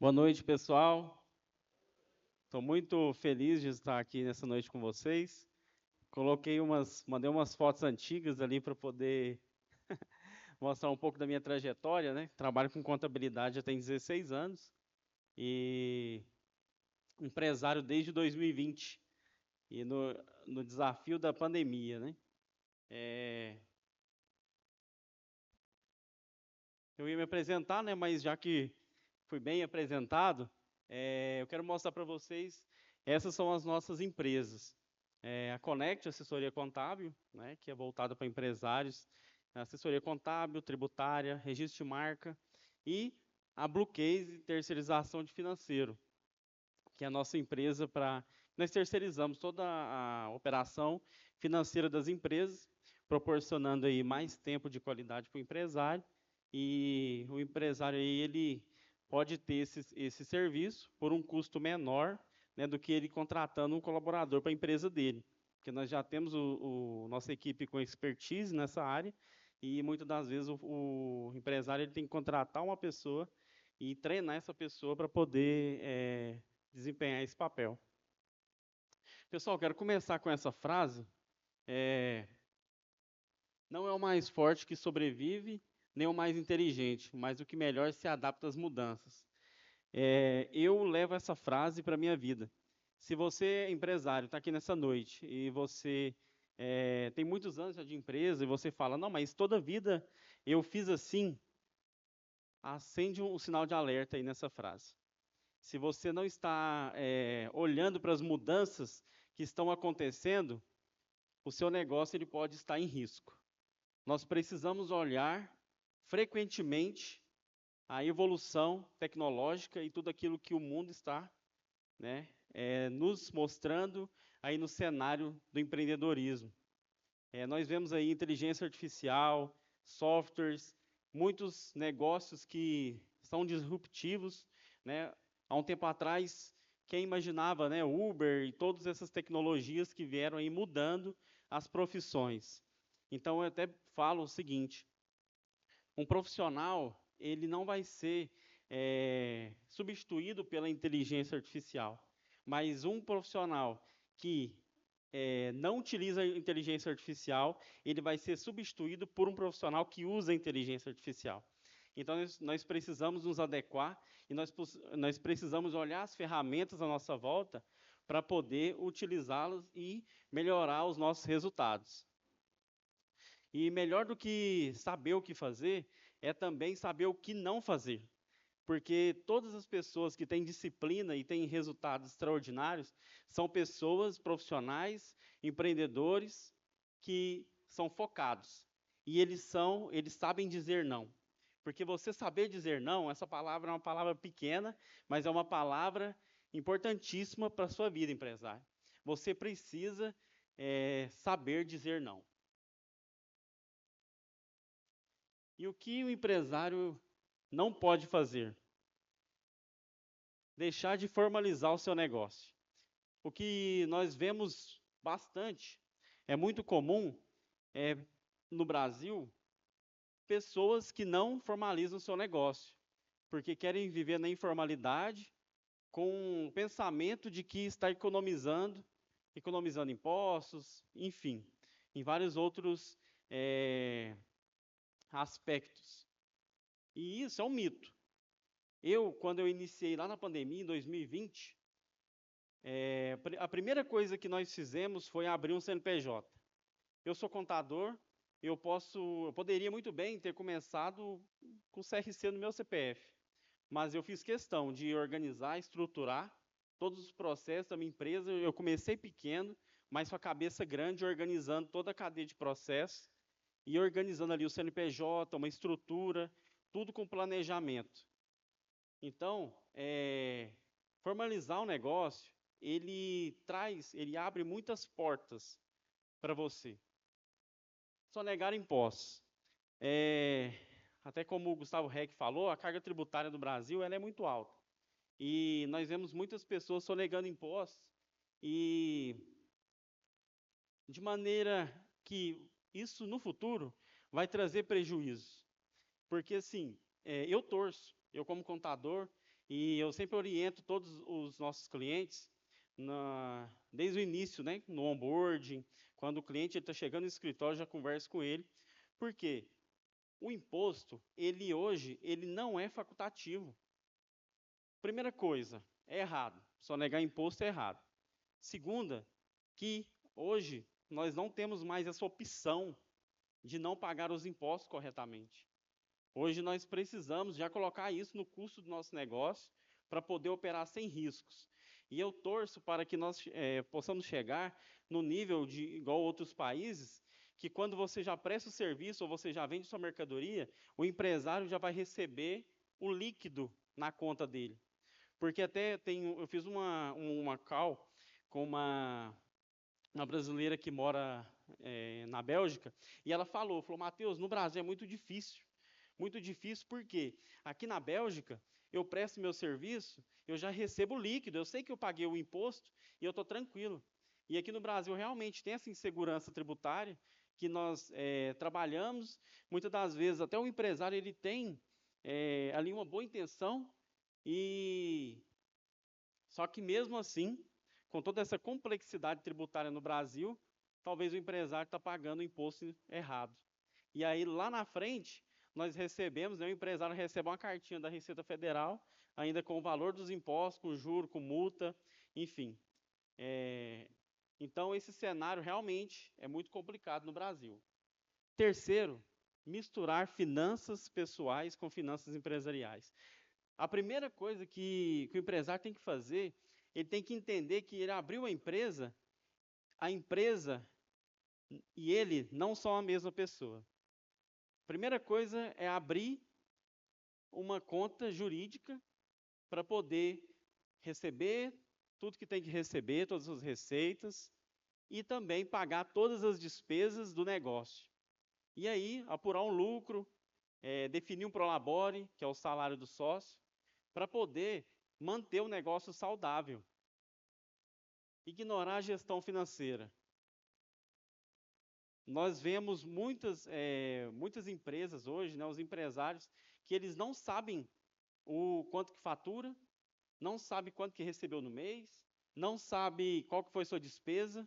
Boa noite, pessoal. Estou muito feliz de estar aqui nessa noite com vocês. Mandei umas fotos antigas ali para poder mostrar um pouco da minha trajetória, né? Trabalho com contabilidade já tem 16 anos e empresário desde 2020 e no desafio da pandemia, né? É, eu ia me apresentar, né? Mas já que fui bem apresentado, eu quero mostrar para vocês, essas são as nossas empresas. A Connect, assessoria contábil, né, que é voltada para empresários, assessoria contábil, tributária, registro de marca, e a Blue Case, terceirização de financeiro, que é a nossa empresa para... Nós terceirizamos toda a operação financeira das empresas, proporcionando aí mais tempo de qualidade para o empresário, e o empresário aí, ele pode ter esse serviço por um custo menor, né, do que ele contratando um colaborador para a empresa dele. Porque nós já temos nossa equipe com expertise nessa área, e muitas das vezes o empresário ele tem que contratar uma pessoa e treinar essa pessoa para poder desempenhar esse papel. Pessoal, quero começar com essa frase. Não é o mais forte que sobrevive, nem o mais inteligente, mas o que melhor se adapta às mudanças. Eu levo essa frase para a minha vida. Se você é empresário, está aqui nessa noite, e você tem muitos anos já de empresa, e você fala, não, mas toda vida eu fiz assim, acende um sinal de alerta aí nessa frase. Se você não está olhando para as mudanças que estão acontecendo, o seu negócio ele pode estar em risco. Nós precisamos olhar frequentemente a evolução tecnológica e tudo aquilo que o mundo está, né, nos mostrando aí no cenário do empreendedorismo. Nós vemos aí inteligência artificial, softwares, muitos negócios que são disruptivos, né? Há um tempo atrás, quem imaginava, né, Uber e todas essas tecnologias que vieram aí mudando as profissões. Então, eu até falo o seguinte, um profissional, ele não vai ser substituído pela inteligência artificial, mas um profissional que não utiliza a inteligência artificial, ele vai ser substituído por um profissional que usa a inteligência artificial. Então, nós precisamos nos adequar e nós precisamos olhar as ferramentas à nossa volta para poder utilizá-las e melhorar os nossos resultados. E melhor do que saber o que fazer, é também saber o que não fazer. Porque todas as pessoas que têm disciplina e têm resultados extraordinários são pessoas profissionais, empreendedores, que são focados. E eles sabem dizer não. Porque você saber dizer não, essa palavra é uma palavra pequena, mas é uma palavra importantíssima para a sua vida, empresário. Você precisa saber dizer não. E o que o empresário não pode fazer? Deixar de formalizar o seu negócio. O que nós vemos bastante, é muito comum no Brasil, pessoas que não formalizam o seu negócio, porque querem viver na informalidade, com o pensamento de que está economizando impostos, enfim, em vários outros aspectos. E isso é um mito. Quando eu iniciei lá na pandemia, em 2020, a primeira coisa que nós fizemos foi abrir um CNPJ. Eu sou contador, eu poderia muito bem ter começado com o CRC no meu CPF, mas eu fiz questão de organizar, estruturar todos os processos da minha empresa. Eu comecei pequeno, mas com a cabeça grande, organizando toda a cadeia de processos e organizando ali o CNPJ, uma estrutura, tudo com planejamento. Então, formalizar um negócio, ele abre muitas portas para você. Sonegar impostos. Até como o Gustavo Reck falou, a carga tributária do Brasil ela é muito alta. E nós vemos muitas pessoas sonegando impostos e de maneira que isso no futuro vai trazer prejuízos. Porque assim, eu como contador, E eu sempre oriento todos os nossos clientes, desde o início, né, no onboarding, quando o cliente está chegando no escritório, já converso com ele. Por quê? O imposto, ele não é facultativo. Primeira coisa, é errado. Só negar imposto é errado. Segunda, que hoje nós não temos mais essa opção de não pagar os impostos corretamente. Hoje nós precisamos já colocar isso no custo do nosso negócio para poder operar sem riscos. E eu torço para que nós possamos chegar no nível de igual outros países, que quando você já presta o serviço ou você já vende sua mercadoria, o empresário já vai receber o líquido na conta dele. Porque até eu fiz uma call com uma brasileira que mora na Bélgica, e ela falou, Matheus, no Brasil é muito difícil. Muito difícil porque aqui na Bélgica, eu presto meu serviço, eu já recebo líquido, eu sei que eu paguei o imposto e eu estou tranquilo. E aqui no Brasil realmente tem essa insegurança tributária que nós trabalhamos, muitas das vezes até o empresário ele tem ali uma boa intenção, e só que mesmo assim, com toda essa complexidade tributária no Brasil, talvez o empresário está pagando o imposto errado. E aí lá na frente, nós recebemos, né, o empresário recebe uma cartinha da Receita Federal, ainda com o valor dos impostos, com juro, com multa, enfim. Então esse cenário realmente é muito complicado no Brasil. Terceiro, misturar finanças pessoais com finanças empresariais. A primeira coisa que o empresário tem que fazer, ele tem que entender que ele abriu a empresa e ele não são a mesma pessoa. A primeira coisa é abrir uma conta jurídica para poder receber tudo que tem que receber, todas as receitas, e também pagar todas as despesas do negócio. E aí, apurar um lucro, definir um prolabore, que é o salário do sócio, para poder manter o negócio saudável. Ignorar a gestão financeira. Nós vemos muitas empresas hoje, né, os empresários, que eles não sabem o quanto que fatura, não sabe quanto que recebeu no mês, não sabe qual que foi sua despesa.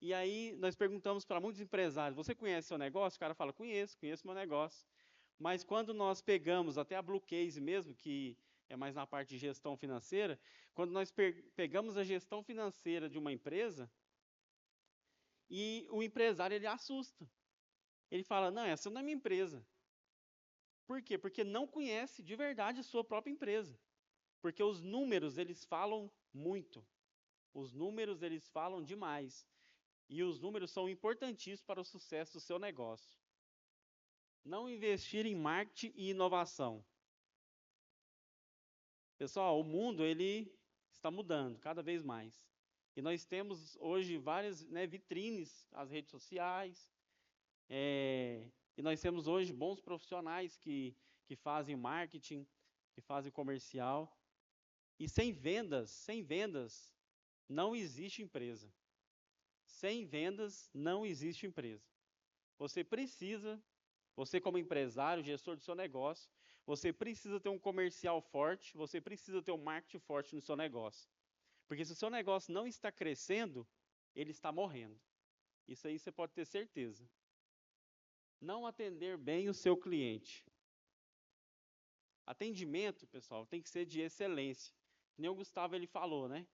E aí nós perguntamos para muitos empresários, você conhece seu negócio? O cara fala, conheço meu negócio. Mas quando nós pegamos, até a Blue Case mesmo, que é mais na parte de gestão financeira, quando nós pegamos a gestão financeira de uma empresa, e o empresário ele assusta. Ele fala, não, essa não é minha empresa. Por quê? Porque não conhece de verdade a sua própria empresa. Porque os números, eles falam muito. Os números, eles falam demais. E os números são importantíssimos para o sucesso do seu negócio. Não investir em marketing e inovação. Pessoal, o mundo, ele está mudando cada vez mais. E nós temos hoje várias vitrines, as redes sociais, e nós temos hoje bons profissionais que fazem marketing, que fazem comercial. E sem vendas, não existe empresa. Sem vendas, não existe empresa. Você como empresário, gestor do seu negócio, você precisa ter um comercial forte, você precisa ter um marketing forte no seu negócio. Porque se o seu negócio não está crescendo, ele está morrendo. Isso aí você pode ter certeza. Não atender bem o seu cliente. Atendimento, pessoal, tem que ser de excelência. Nem o Gustavo ele falou, né?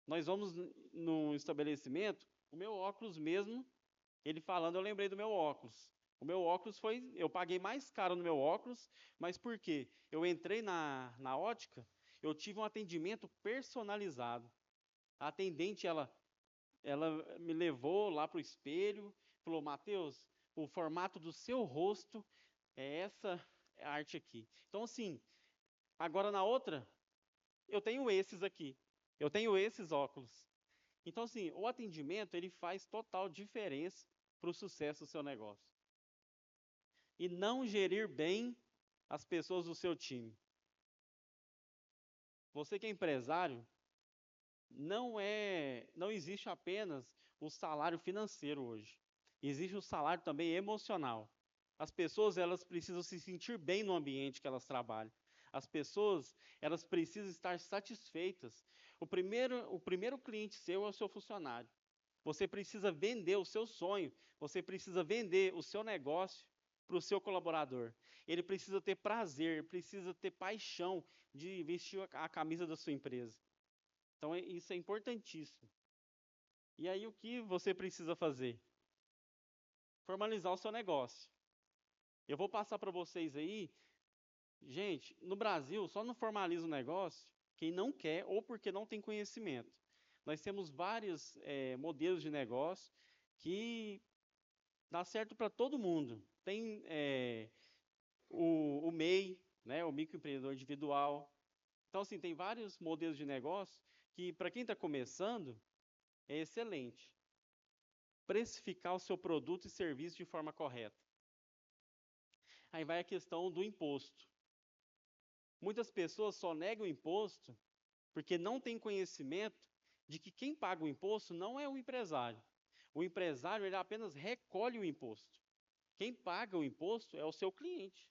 Nós vamos num estabelecimento, o meu óculos mesmo, ele falando, eu lembrei do meu óculos. O meu óculos eu paguei mais caro no meu óculos, mas por quê? Eu entrei na ótica, eu tive um atendimento personalizado. A atendente, ela me levou lá para o espelho, falou, Matheus, o formato do seu rosto é essa arte aqui. Então, assim, agora na outra, eu tenho esses aqui. Eu tenho esses óculos. Então, assim, o atendimento, ele faz total diferença para o sucesso do seu negócio. E não gerir bem as pessoas do seu time. Você que é empresário, não existe apenas o salário financeiro hoje. Existe o salário também emocional. As pessoas, elas precisam se sentir bem no ambiente que elas trabalham. As pessoas, elas precisam estar satisfeitas. O primeiro cliente seu é o seu funcionário. Você precisa vender o seu sonho, você precisa vender o seu negócio para o seu colaborador. Ele precisa ter prazer, precisa ter paixão de vestir a camisa da sua empresa. Então, isso é importantíssimo. E aí, o que você precisa fazer? Formalizar o seu negócio. Eu vou passar para vocês aí. Gente, no Brasil, só não formaliza o negócio quem não quer ou porque não tem conhecimento. Nós temos vários modelos de negócio que dá certo para todo mundo. Tem o MEI, né, o microempreendedor individual. Então, assim, tem vários modelos de negócio que, para quem está começando, é excelente. Precificar o seu produto e serviço de forma correta. Aí vai a questão do imposto. Muitas pessoas só negam o imposto porque não têm conhecimento de que quem paga o imposto não é o empresário. O empresário ele apenas recolhe o imposto. Quem paga o imposto é o seu cliente.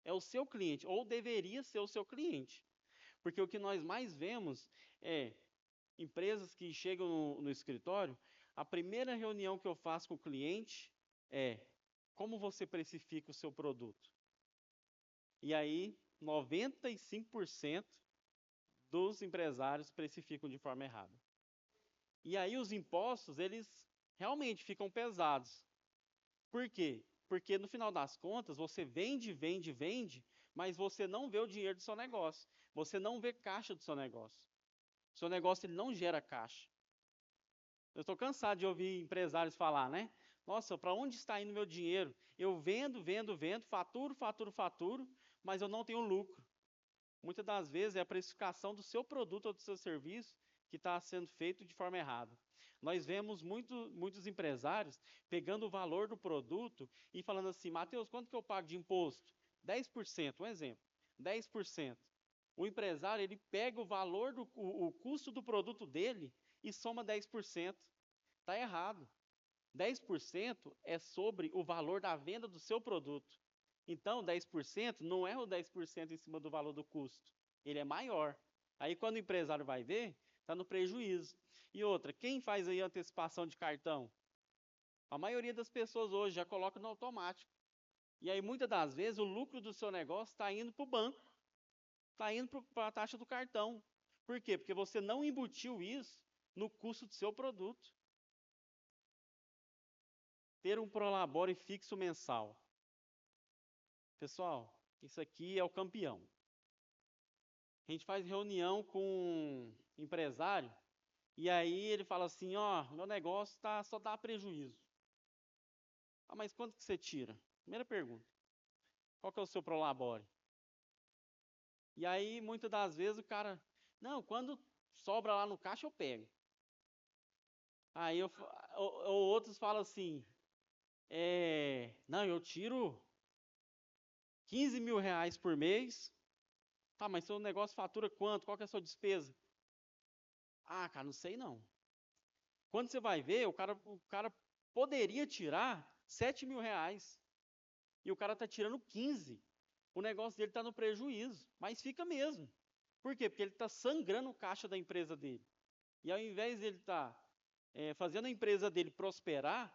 É o seu cliente, ou deveria ser o seu cliente. Porque o que nós mais vemos é empresas que chegam no escritório, a primeira reunião que eu faço com o cliente é como você precifica o seu produto. E aí, 95% dos empresários precificam de forma errada. E aí os impostos, eles realmente ficam pesados. Por quê? Porque no final das contas, você vende, vende, vende, mas você não vê o dinheiro do seu negócio. Você não vê caixa do seu negócio. O seu negócio ele não gera caixa. Eu estou cansado de ouvir empresários falar, né? Nossa, para onde está indo meu dinheiro? Eu vendo, vendo, vendo, faturo, faturo, faturo, mas eu não tenho lucro. Muitas das vezes é a precificação do seu produto ou do seu serviço que está sendo feito de forma errada. Nós vemos muitos empresários pegando o valor do produto e falando assim, Matheus, quanto que eu pago de imposto? 10%, um exemplo, 10%. O empresário, ele pega o valor, o custo do produto dele e soma 10%. Está errado. 10% é sobre o valor da venda do seu produto. Então, 10% não é o 10% em cima do valor do custo. Ele é maior. Aí, quando o empresário vai ver, está no prejuízo. E outra, quem faz aí antecipação de cartão? A maioria das pessoas hoje já coloca no automático. E aí, muitas das vezes, o lucro do seu negócio está indo para o banco. Está indo para a taxa do cartão. Por quê? Porque você não embutiu isso no custo do seu produto. Ter um prolabore fixo mensal. Pessoal, isso aqui é o campeão. A gente faz reunião com um empresário e aí ele fala assim, ó, meu negócio só dá prejuízo. Ah, mas quanto que você tira? Primeira pergunta. Qual que é o seu prolabore? E aí, muitas das vezes, o cara, não, quando sobra lá no caixa, eu pego. Aí outros falam assim, não, eu tiro 15 mil reais por mês. Tá, mas seu negócio fatura quanto? Qual que é a sua despesa? Ah, cara, não sei não. Quando você vai ver, o cara poderia tirar 7 mil reais. E o cara está tirando 15. O negócio dele está no prejuízo. Mas fica mesmo. Por quê? Porque ele está sangrando o caixa da empresa dele. E ao invés de ele estar fazendo a empresa dele prosperar,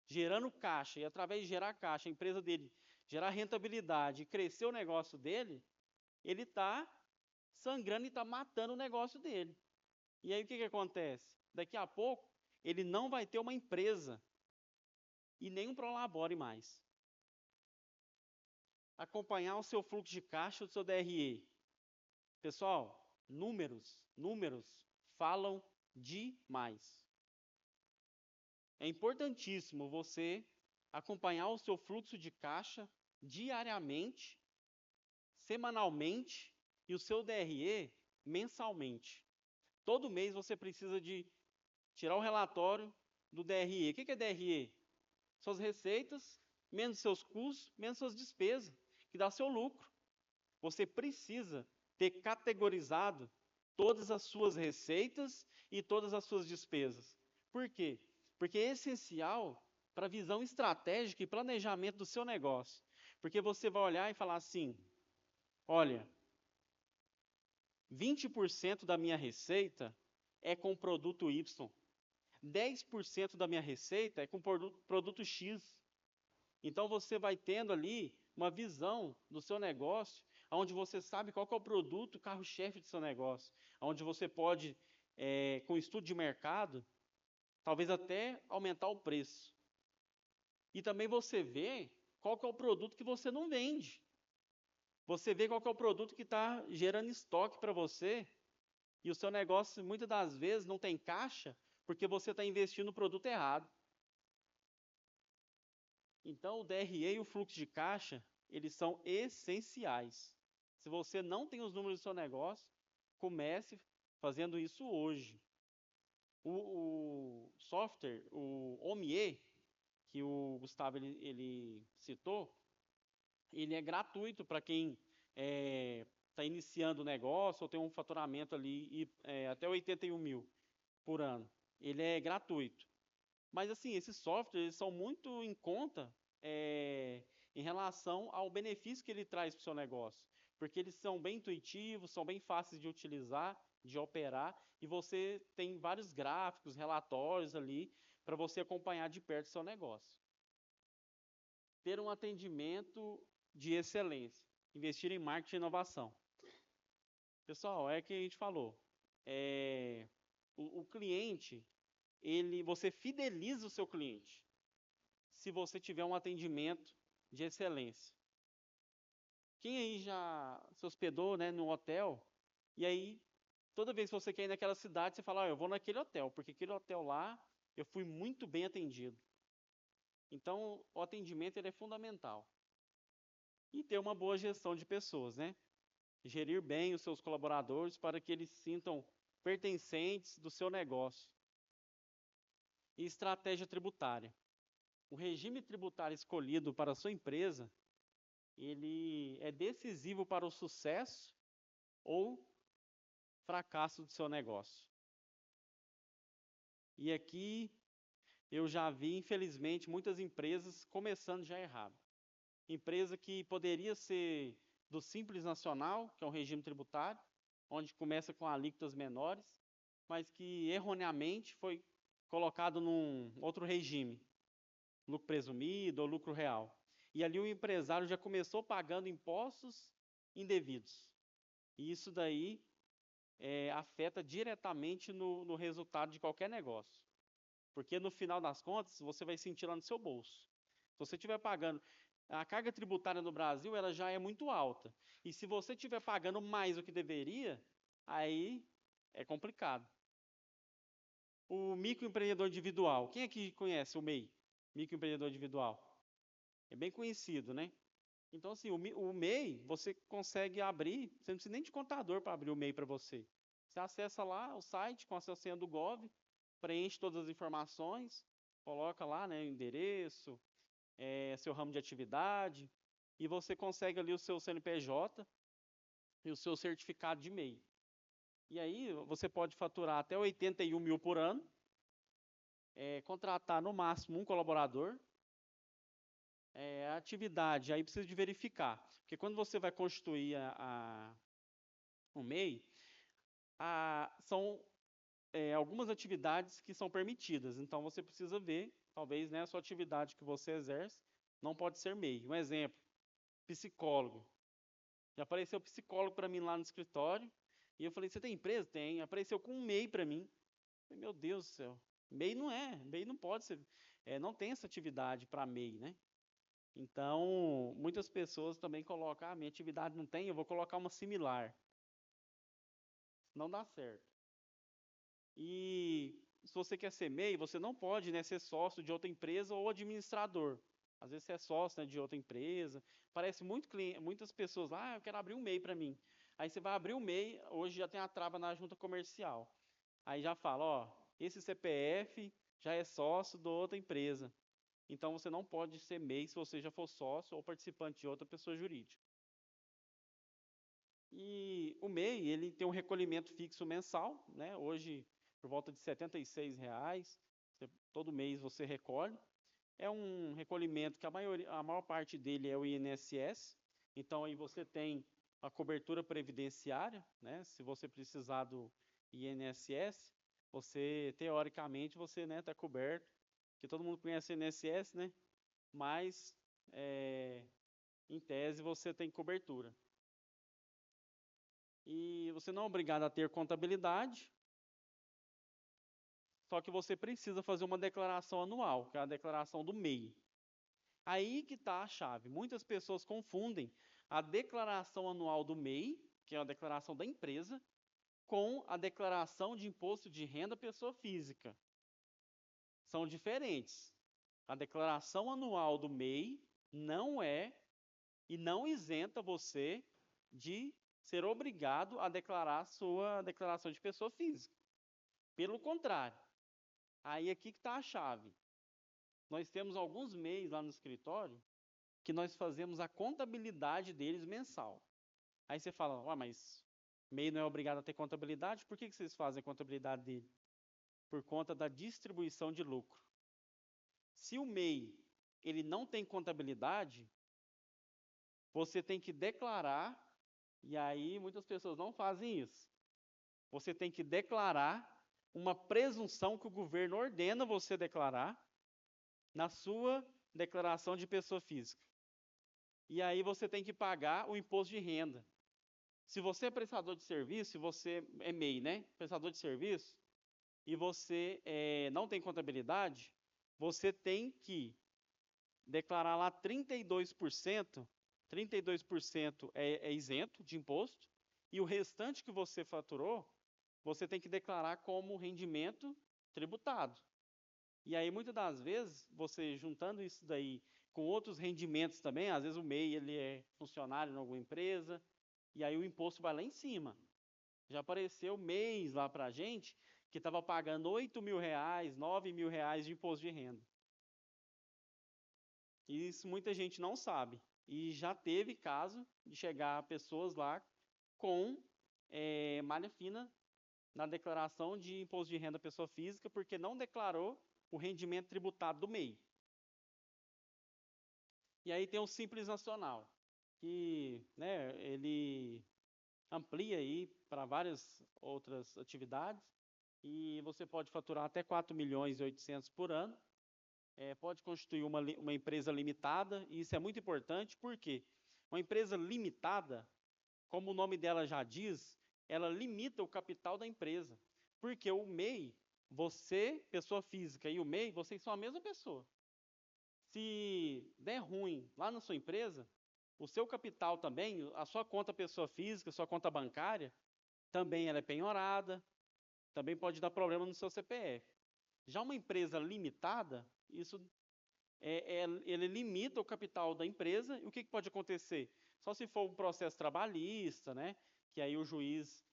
gerando caixa, e através de gerar caixa, a empresa dele gerar rentabilidade e crescer o negócio dele, ele está sangrando e está matando o negócio dele. E aí o que acontece? Daqui a pouco, ele não vai ter uma empresa e nem um prolabore mais. Acompanhar o seu fluxo de caixa do seu DRE. Pessoal, números falam demais. É importantíssimo você acompanhar o seu fluxo de caixa diariamente, semanalmente e o seu DRE mensalmente. Todo mês você precisa de tirar o relatório do DRE. O que é DRE? Suas receitas, menos seus custos, menos suas despesas, que dá seu lucro. Você precisa ter categorizado todas as suas receitas e todas as suas despesas. Por quê? Porque é essencial para a visão estratégica e planejamento do seu negócio. Porque você vai olhar e falar assim, olha, 20% da minha receita é com produto Y. 10% da minha receita é com produto X. Então você vai tendo ali uma visão do seu negócio, onde você sabe qual que é o produto carro-chefe do seu negócio, onde você pode, com estudo de mercado, talvez até aumentar o preço. E também você vê qual que é o produto que você não vende. Você vê qual que é o produto que está gerando estoque para você, e o seu negócio muitas das vezes não tem caixa, porque você está investindo no produto errado. Então, o DRE e o fluxo de caixa, eles são essenciais. Se você não tem os números do seu negócio, comece fazendo isso hoje. O software, o OMIE, que o Gustavo ele citou, ele é gratuito para quem está iniciando o negócio ou tem um faturamento ali até 81 mil por ano. Ele é gratuito. Mas assim, esses softwares eles são muito em conta em relação ao benefício que ele traz para o seu negócio. Porque eles são bem intuitivos, são bem fáceis de utilizar, de operar, e você tem vários gráficos, relatórios ali, para você acompanhar de perto o seu negócio. Ter um atendimento de excelência. Investir em marketing e inovação. Pessoal, é o que a gente falou. O cliente, você fideliza o seu cliente se você tiver um atendimento de excelência. Quem aí já se hospedou, né, no hotel, e aí, toda vez que você quer ir naquela cidade, você fala, eu vou naquele hotel, porque aquele hotel lá, eu fui muito bem atendido. Então, o atendimento ele é fundamental. E ter uma boa gestão de pessoas, né? Gerir bem os seus colaboradores para que eles se sintam pertencentes do seu negócio. E estratégia tributária. O regime tributário escolhido para a sua empresa, ele é decisivo para o sucesso ou fracasso do seu negócio. E aqui eu já vi, infelizmente, muitas empresas começando já errado. Empresa que poderia ser do Simples Nacional, que é um regime tributário, onde começa com alíquotas menores, mas que erroneamente foi colocado num outro regime, lucro presumido ou lucro real. E ali o empresário já começou pagando impostos indevidos. E isso daí afeta diretamente no resultado de qualquer negócio. Porque no final das contas, você vai sentir lá no seu bolso. Se você estiver pagando... A carga tributária no Brasil ela já é muito alta. E se você estiver pagando mais do que deveria, aí é complicado. O microempreendedor individual. Quem aqui conhece o MEI? Microempreendedor individual. É bem conhecido, né? Então, assim, o MEI, você consegue abrir, você não precisa nem de contador para abrir o MEI para você. Você acessa lá o site com a sua senha do Gov, preenche todas as informações, coloca lá, né, o endereço, seu ramo de atividade, e você consegue ali o seu CNPJ e o seu certificado de MEI. E aí você pode faturar até 81 mil por ano, contratar no máximo um colaborador. A atividade, aí precisa de verificar, porque quando você vai constituir o MEI, são algumas atividades que são permitidas, então você precisa ver, talvez, né, a sua atividade que você exerce não pode ser MEI. Um exemplo, psicólogo. Já apareceu psicólogo para mim lá no escritório, e eu falei, você tem empresa? Tem. Apareceu com um MEI para mim. Eu falei, meu Deus do céu, MEI não pode ser, não tem essa atividade para MEI, né? Então, muitas pessoas também colocam, minha atividade não tem, eu vou colocar uma similar. Não dá certo. E se você quer ser MEI, você não pode, né, ser sócio de outra empresa ou administrador. Às vezes você é sócio, né, de outra empresa. Parece muitas pessoas lá, eu quero abrir um MEI para mim. Aí você vai abrir o MEI, hoje já tem a trava na junta comercial. Aí já fala, ó, esse CPF já é sócio de outra empresa. Então você não pode ser MEI se você já for sócio ou participante de outra pessoa jurídica. E o MEI, ele tem um recolhimento fixo mensal, né? Hoje por volta de R$ 76, todo mês você recolhe. É um recolhimento que a maior parte dele é o INSS, então aí você tem a cobertura previdenciária, né? Se você precisar do INSS, você, teoricamente, você, né, está coberto, porque todo mundo conhece o INSS, né? Mas, em tese, você tem cobertura. E você não é obrigado a ter contabilidade, só que você precisa fazer uma declaração anual, que é a declaração do MEI. Aí que está a chave. Muitas pessoas confundem a declaração anual do MEI, que é a declaração da empresa, com a declaração de imposto de renda pessoa física. São diferentes. A declaração anual do MEI não é e não isenta você de ser obrigado a declarar a sua declaração de pessoa física. Pelo contrário, aí aqui que está a chave. Nós temos alguns MEIs lá no escritório que nós fazemos a contabilidade deles mensal. Aí você fala, ué, mas MEI não é obrigado a ter contabilidade? Por que vocês fazem a contabilidade dele? Por conta da distribuição de lucro. Se o MEI ele não tem contabilidade, você tem que declarar, e aí muitas pessoas não fazem isso. Você tem que declarar uma presunção que o governo ordena você declarar na sua declaração de pessoa física. E aí você tem que pagar o imposto de renda. Se você é prestador de serviço, se você é MEI, né? Prestador de serviço, e você não tem contabilidade, você tem que declarar lá 32%, 32% é isento de imposto, e o restante que você faturou, você tem que declarar como rendimento tributado. E aí, muitas das vezes, você juntando isso daí com outros rendimentos também, às vezes o MEI ele é funcionário em alguma empresa, e aí o imposto vai lá em cima. Já apareceu mês lá pra gente que estava pagando R$ 8.000, R$ 9.000 de imposto de renda. E isso muita gente não sabe. E já teve caso de chegar pessoas lá com malha fina na declaração de imposto de renda pessoa física, porque não declarou o rendimento tributado do MEI. E aí tem o Simples Nacional, que, né, ele amplia aí para várias outras atividades, e você pode faturar até 4.800.000 por ano, pode constituir uma empresa limitada, e isso é muito importante, porque uma empresa limitada, como o nome dela já diz, ela limita o capital da empresa, porque o MEI, você, pessoa física, e o MEI, vocês são a mesma pessoa. Se der ruim lá na sua empresa, o seu capital também, a sua conta pessoa física, a sua conta bancária, também ela é penhorada, também pode dar problema no seu CPF. Já uma empresa limitada, isso ele limita o capital da empresa, e o que pode acontecer? Só se for um processo trabalhista, né? Que aí o juiz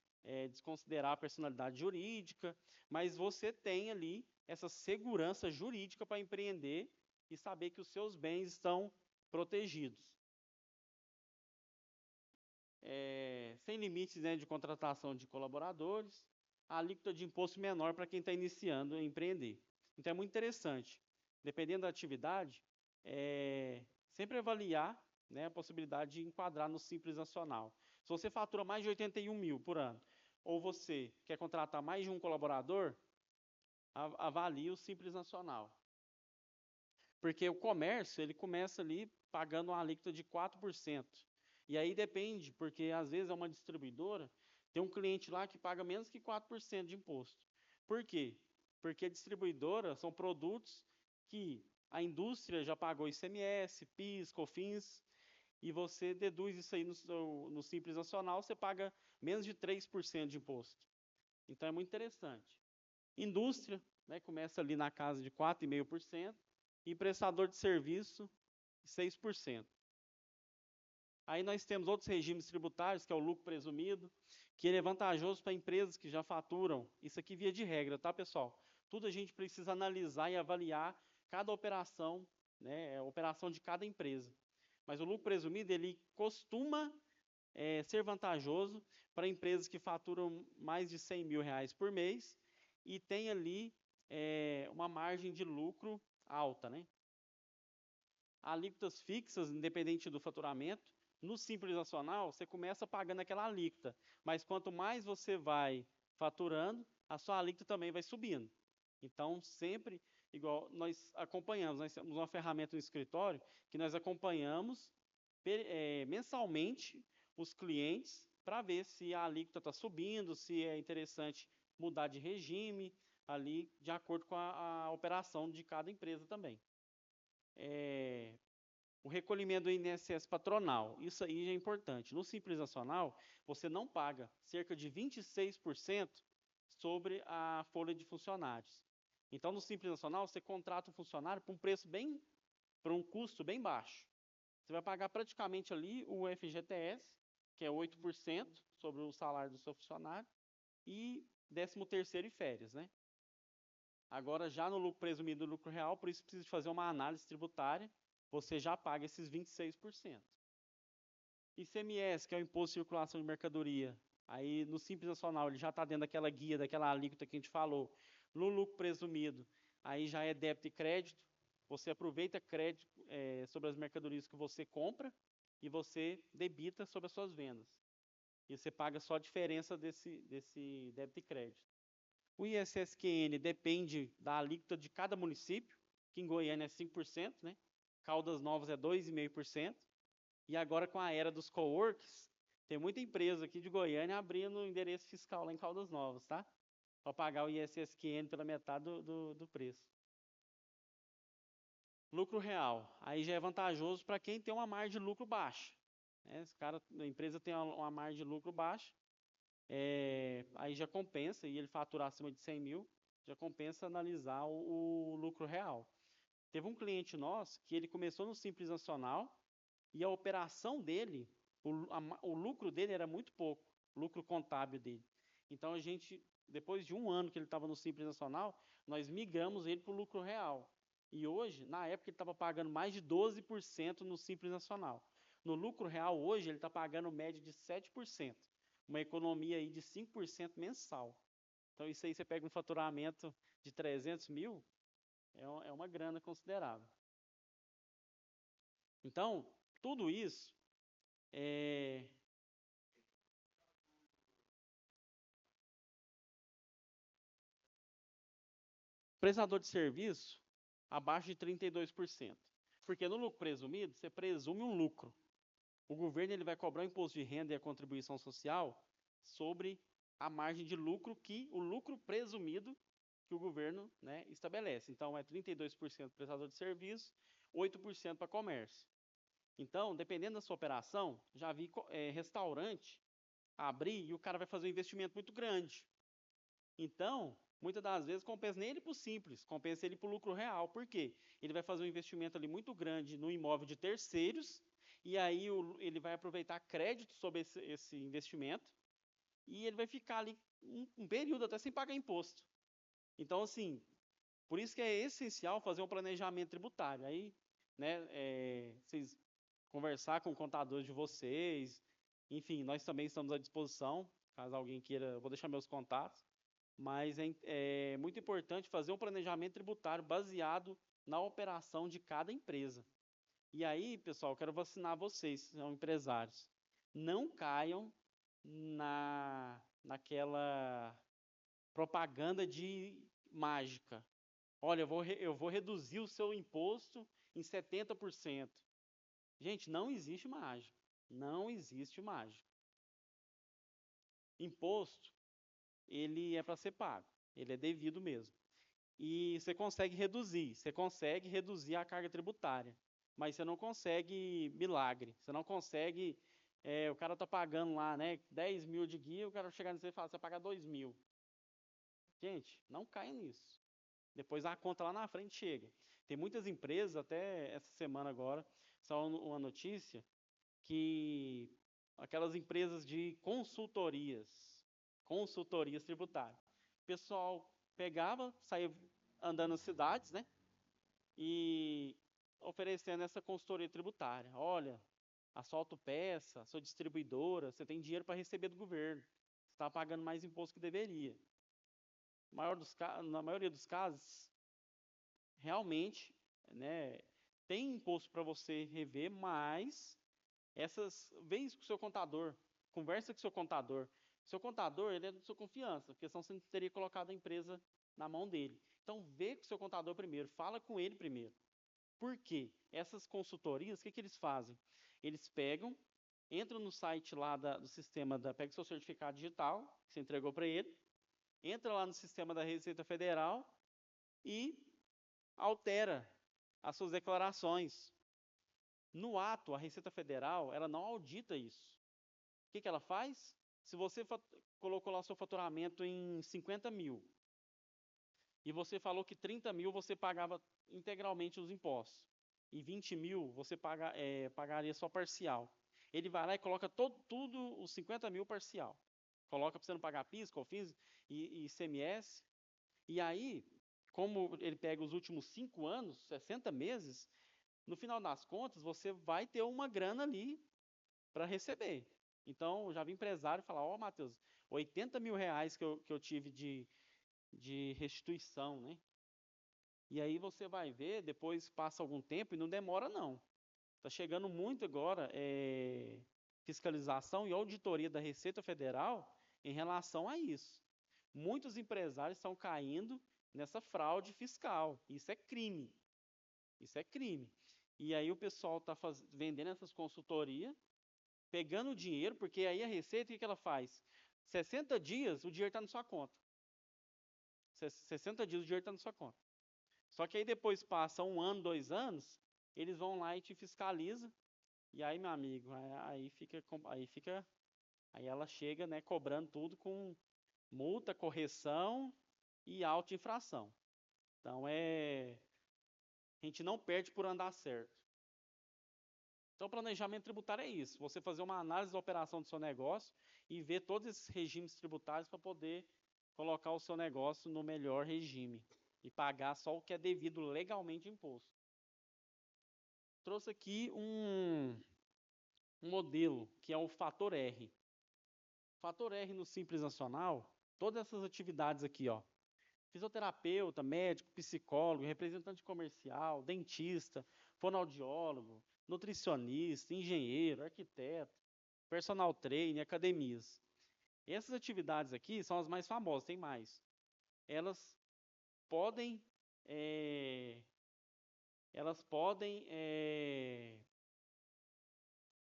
desconsiderar a personalidade jurídica, mas você tem ali essa segurança jurídica para empreender e saber que os seus bens estão protegidos. Sem limites, né, de contratação de colaboradores, a alíquota de imposto menor para quem está iniciando a empreender. Então é muito interessante. Dependendo da atividade, sempre avaliar, né, a possibilidade de enquadrar no Simples Nacional. Se você fatura mais de 81.000 por ano, ou você quer contratar mais de um colaborador, avalie o Simples Nacional. Porque o comércio, ele começa ali pagando uma alíquota de 4%. E aí depende, porque às vezes é uma distribuidora, tem um cliente lá que paga menos que 4% de imposto. Por quê? Porque a distribuidora são produtos que a indústria já pagou ICMS, PIS, COFINS, e você deduz isso aí no Simples Nacional, você paga menos de 3% de imposto. Então é muito interessante. Indústria, né, começa ali na casa de 4,5%, e prestador de serviço, 6%. Aí nós temos outros regimes tributários, que é o lucro presumido, que ele é vantajoso para empresas que já faturam. Isso aqui via de regra, tá, pessoal? Tudo a gente precisa analisar e avaliar cada operação, né, a operação de cada empresa. Mas o lucro presumido, ele costuma ser vantajoso para empresas que faturam mais de R$ 100.000 por mês e tem ali uma margem de lucro alta, né? alíquotas fixas, independente do faturamento. No Simples Nacional, você começa pagando aquela alíquota, mas quanto mais você vai faturando, a sua alíquota também vai subindo. Então, sempre, igual nós acompanhamos, nós temos uma ferramenta no escritório que nós acompanhamos mensalmente os clientes para ver se a alíquota está subindo, se é interessante mudar de regime, ali de acordo com a operação de cada empresa também. O recolhimento do INSS patronal, isso aí é importante. No Simples Nacional, você não paga cerca de 26% sobre a folha de funcionários. Então, no Simples Nacional, você contrata um funcionário por um preço por um custo bem baixo. Você vai pagar praticamente ali o FGTS, que é 8% sobre o salário do seu funcionário, e 13º e férias, né? Agora, já no lucro presumido e lucro real, por isso precisa fazer uma análise tributária, você já paga esses 26%. ICMS, que é o Imposto de Circulação de Mercadoria, aí no Simples Nacional ele já está dentro daquela guia, daquela alíquota que a gente falou. No lucro presumido, aí já é débito e crédito, você aproveita crédito sobre as mercadorias que você compra e você debita sobre as suas vendas. E você paga só a diferença desse débito e crédito. O ISSQN depende da alíquota de cada município, que em Goiânia é 5%, né? Caldas Novas é 2,5%. E agora com a era dos coworks, tem muita empresa aqui de Goiânia abrindo endereço fiscal lá em Caldas Novas, tá? Para pagar o ISSQN pela metade do preço. Lucro real. Aí já é vantajoso para quem tem uma margem de lucro baixa. Né? A empresa tem uma margem de lucro baixa, aí já compensa, e ele faturar acima de 100 mil, já compensa analisar o lucro real. Teve um cliente nosso que ele começou no Simples Nacional e a operação dele, o lucro dele era muito pouco, o lucro contábil dele. Então a gente, depois de um ano que ele estava no Simples Nacional, nós migramos ele para o lucro real. E hoje, na época, ele estava pagando mais de 12% no Simples Nacional. No lucro real, hoje, ele está pagando média de 7%. Uma economia aí de 5% mensal. Então, isso aí você pega um faturamento de 300 mil, é uma grana considerável. Então, tudo isso prestador de serviço abaixo de 32%. Porque no lucro presumido, você presume um lucro. O governo ele vai cobrar o imposto de renda e a contribuição social sobre a margem de lucro o lucro presumido que o governo, né, estabelece. Então, é 32% prestador de serviço, 8% para comércio. Então, dependendo da sua operação, já vi restaurante abrir e o cara vai fazer um investimento muito grande. Então, muitas das vezes compensa nem ele para o simples, compensa ele para o lucro real. Por quê? Ele vai fazer um investimento ali muito grande no imóvel de terceiros, e aí ele vai aproveitar crédito sobre esse investimento, e ele vai ficar ali um período até sem pagar imposto. Então, assim, por isso que é essencial fazer um planejamento tributário. Aí, né, vocês conversar com o contador de vocês, enfim, nós também estamos à disposição, caso alguém queira, eu vou deixar meus contatos, mas é muito importante fazer um planejamento tributário baseado na operação de cada empresa. E aí, pessoal, eu quero vacinar vocês, são empresários. Não caiam naquela propaganda de mágica. Olha, eu vou reduzir o seu imposto em 70%. Gente, não existe mágica. Não existe mágica. Imposto, ele é para ser pago. Ele é devido mesmo. E você consegue reduzir a carga tributária. Mas você não consegue milagre. Você não consegue. O cara está pagando lá, né, 10 mil de guia, o cara chegar nisso e falar, você vai pagar 2 mil. Gente, não caia nisso. Depois a conta lá na frente chega. Tem muitas empresas, até essa semana agora, saiu uma notícia que aquelas empresas de consultorias tributárias, o pessoal pegava, saía andando nas cidades, né, e oferecendo essa consultoria tributária. Olha, a sua autopeça, a sua distribuidora, você tem dinheiro para receber do governo. Você está pagando mais imposto que deveria. Na maioria dos casos, realmente, né, tem imposto para você rever, mas vê isso com o seu contador, conversa com o seu contador. Seu contador, ele é de sua confiança, porque senão você não teria colocado a empresa na mão dele. Então, vê com o seu contador primeiro, fala com ele primeiro. Por quê? Essas consultorias, o que eles fazem? Eles pegam, entram no site lá do sistema, pega o seu certificado digital, que você entregou para ele, entra lá no sistema da Receita Federal e altera as suas declarações. No ato, a Receita Federal, ela não audita isso. O que ela faz? Se você colocou lá seu faturamento em 50 mil e você falou que 30 mil você pagava integralmente os impostos e 20 mil você pagaria só parcial. Ele vai lá e coloca tudo os 50 mil parcial. Coloca para você não pagar PIS, COFINS e ICMS. E aí, como ele pega os últimos 5 anos, 60 meses, no final das contas, você vai ter uma grana ali para receber. Então, já vi empresário falar, ó, Matheus, 80 mil reais que eu tive de restituição, né? E aí você vai ver, depois passa algum tempo e não demora não. Está chegando muito agora fiscalização e auditoria da Receita Federal em relação a isso. Muitos empresários estão caindo nessa fraude fiscal. Isso é crime. Isso é crime. E aí o pessoal está vendendo essas consultorias, pegando o dinheiro, porque aí a Receita, o que ela faz? 60 dias o dinheiro está na sua conta. 60 dias o dinheiro está na sua conta. Só que aí depois passa 1 ano, 2 anos, eles vão lá e te fiscalizam. E aí, meu amigo, aí ela chega, né, cobrando tudo com multa, correção e auto-infração. Então a gente não perde por andar certo. Então, o planejamento tributário é isso. Você fazer uma análise da operação do seu negócio e ver todos esses regimes tributários para poder colocar o seu negócio no melhor regime e pagar só o que é devido legalmente de imposto. Trouxe aqui um modelo que é o fator R. Fator R no Simples Nacional, todas essas atividades aqui, ó. Fisioterapeuta, médico, psicólogo, representante comercial, dentista, fonoaudiólogo, nutricionista, engenheiro, arquiteto, personal trainer, academias. Essas atividades aqui são as mais famosas, tem mais. Elas podem, é,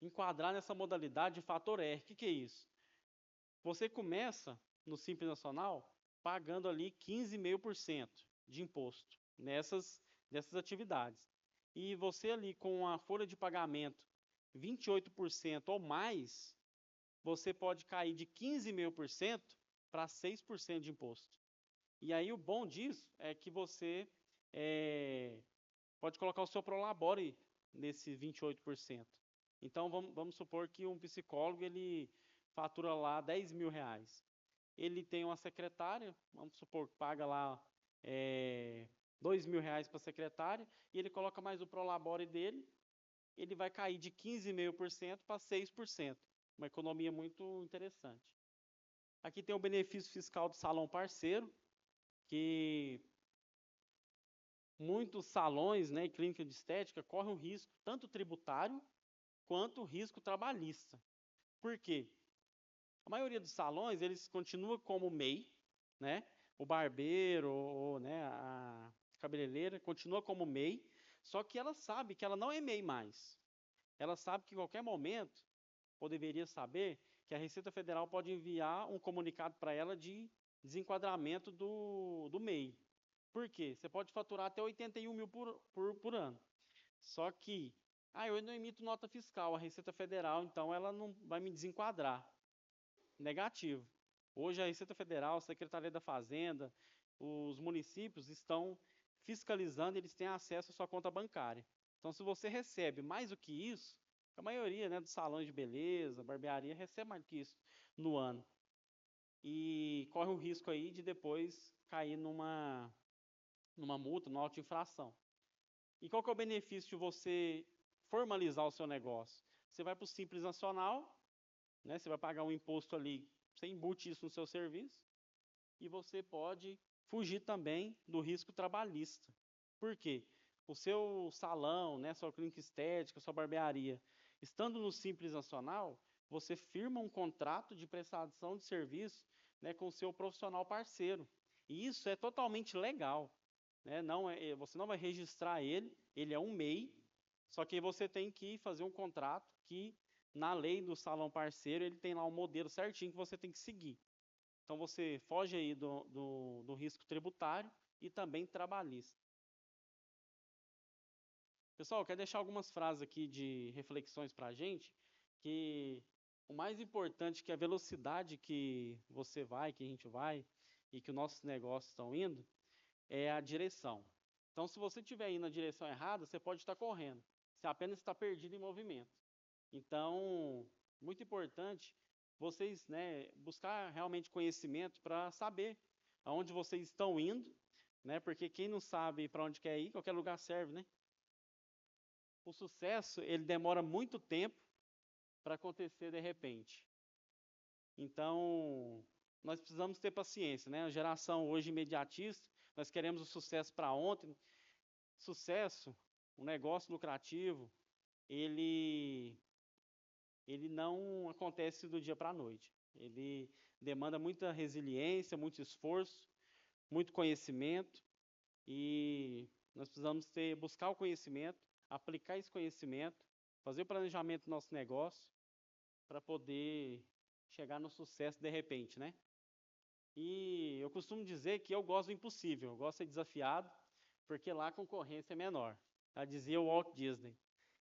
enquadrar nessa modalidade de fator R. O que é isso? Você começa no Simples Nacional pagando ali 15,5% de imposto nessas atividades. E você ali com a folha de pagamento 28% ou mais, você pode cair de 15,5% para 6% de imposto. E aí o bom disso é que você pode colocar o seu prolabore nesse 28%. Então vamos supor que um psicólogo ele fatura lá 10 mil reais. Ele tem uma secretária, vamos supor que paga lá 2 mil reais para a secretária, e ele coloca mais o prolabore dele, ele vai cair de 15,5% para 6%. Uma economia muito interessante. Aqui tem o benefício fiscal do salão parceiro, que muitos salões, né, e clínicas de estética correm um risco tanto tributário quanto risco trabalhista. Por quê? A maioria dos salões, eles continuam como MEI, né? O barbeiro, ou, né, a cabeleireira continua como MEI, só que ela sabe que ela não é MEI mais. Ela sabe que em qualquer momento, ou deveria saber, que a Receita Federal pode enviar um comunicado para ela de desenquadramento do MEI. Por quê? Você pode faturar até 81 mil por ano. Só que, eu não emito nota fiscal, a Receita Federal, então ela não vai me desenquadrar. Negativo. Hoje a Receita Federal, a Secretaria da Fazenda, os municípios estão fiscalizando, eles têm acesso à sua conta bancária. Então, se você recebe mais do que isso, a maioria, né, dos salões de beleza, barbearia, recebe mais do que isso no ano. E corre o risco aí de depois cair numa multa, numa auto-infração. E qual que é o benefício de você formalizar o seu negócio? Você vai para o Simples Nacional, né? Você vai pagar um imposto ali, você embute isso no seu serviço, e você pode fugir também do risco trabalhista. Por quê? o seu salão, né, sua clínica estética, sua barbearia, estando no Simples Nacional, você firma um contrato de prestação de serviço, né, com o seu profissional parceiro. E isso é totalmente legal, né? Você não vai registrar ele, ele é um MEI, só que você tem que fazer um contrato que, na lei do salão parceiro, ele tem lá um modelo certinho que você tem que seguir. Então você foge aí do risco tributário e também trabalhista. Pessoal, eu quero deixar algumas frases aqui de reflexões para a gente, que o mais importante que a velocidade que você vai, que a gente vai, e que os nossos negócios estão indo, é a direção. Então, se você estiver indo na direção errada, você pode estar correndo. Você apenas está perdido em movimento. Então, muito importante vocês, né, buscar realmente conhecimento para saber aonde vocês estão indo, né? Porque quem não sabe para onde quer ir, qualquer lugar serve, né? O sucesso, ele demora muito tempo para acontecer de repente. Então, nós precisamos ter paciência, né? A geração hoje imediatista, nós queremos o sucesso para ontem. Sucesso, um negócio lucrativo, ele ele não acontece do dia para a noite. Ele demanda muita resiliência, muito esforço, muito conhecimento e nós precisamos buscar o conhecimento, aplicar esse conhecimento, fazer o planejamento do nosso negócio para poder chegar no sucesso de repente, né? E eu costumo dizer que eu gosto do impossível, eu gosto de ser desafiado, porque lá a concorrência é menor. Já dizia o Walt Disney.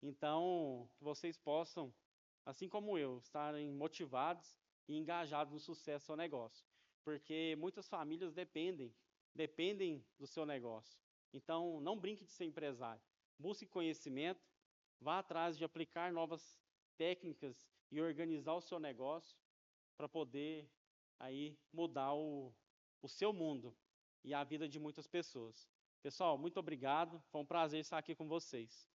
Então, que vocês possam, assim como eu, estarem motivados e engajados no sucesso do seu negócio. Porque muitas famílias dependem do seu negócio. Então, não brinque de ser empresário. Busque conhecimento, vá atrás de aplicar novas técnicas e organizar o seu negócio para poder aí mudar o seu mundo e a vida de muitas pessoas. Pessoal, muito obrigado. Foi um prazer estar aqui com vocês.